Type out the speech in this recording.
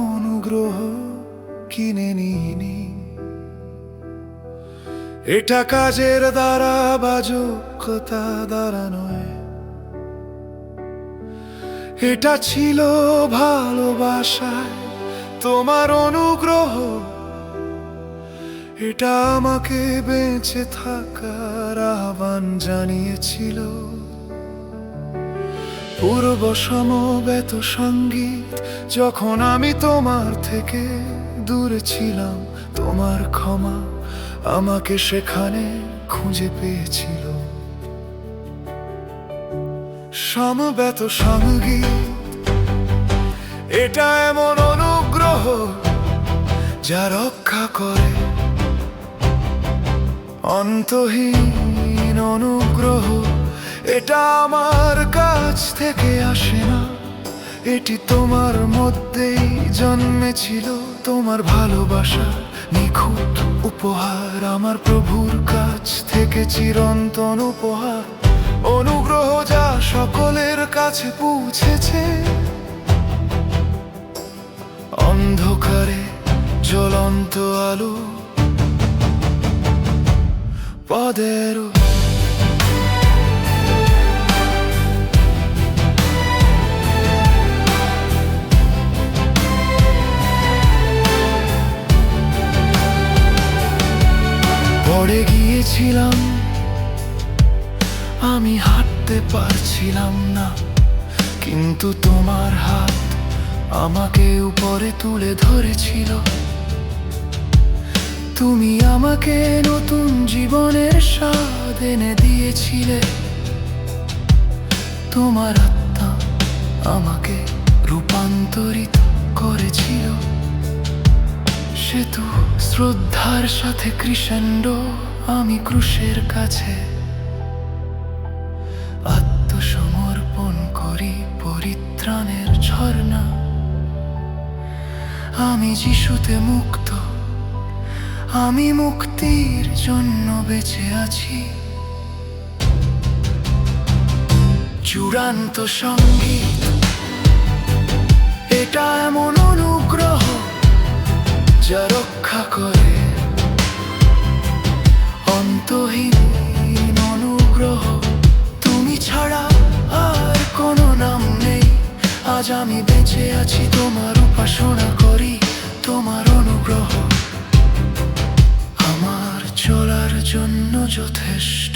অনুগ্রহ কিনে নিইনি। এটা কাজের দ্বারা বা যোগ্যতা দ্বারা নয়, এটা ছিল ভালোবাসায় তোমার অনুগ্রহ। এটা আমাকে বেঁচে থাকার আহ্বান জানিয়েছিল। পূর্ব সমবেত সঙ্গীত যখন আমি তোমার থেকে দূরে ছিলাম, তোমার ক্ষমা আমাকে সেখানে খুঁজে পেয়েছিল। সমবেত সঙ্গীত এটা এমন অনুগ্রহ যা রক্ষা করে, অন্তহীন অনুগ্রহ। এটা আমার কাছ থেকে আসে না, এটি তোমার মধ্যেই জন্মেছিল। তোমার ভালোবাসা নিখুঁত উপহার, আমার প্রভুর কাছ থেকে চিরন্তন উপহার। অনুগ্রহ যা সকলের কাছে পৌঁছেছে, অন্ধকারে জ্বলন্ত আলো পদের। পড়ে গিয়েছিলাম, আমি হাঁটতে পারছিলাম না, কিন্তু তোমার হাত আমাকে উপরে তুলে ধরেছিল। তুমি আমাকে নতুন জীবনের স্বাদ এনে দিয়েছিলে। তোমার আত্মা আমাকে রূপান্তরিত করেছিল। সেতু শ্রদ্ধার সাথে ক্রিসেন্ডো, আমি ক্রুশের কাছে আত্মসমর্পণ করি পরিত্রাণের ঝর্ণা। আমি যিশুতে মুক্ত, আমি মুক্তির জন্য বেঁচে আছি। চূড়ান্ত সঙ্গীত এটা এমন অনুগ্রহ যা রক্ষা করে, অন্তহীন অনুগ্রহ। তুমি ছাড়া আর কোনো নাম নেই। আজ আমি বেঁচে আছি, তোমার উপাসনা করি। তোমার অনুগ্রহ আমার চলার জন্য যথেষ্ট।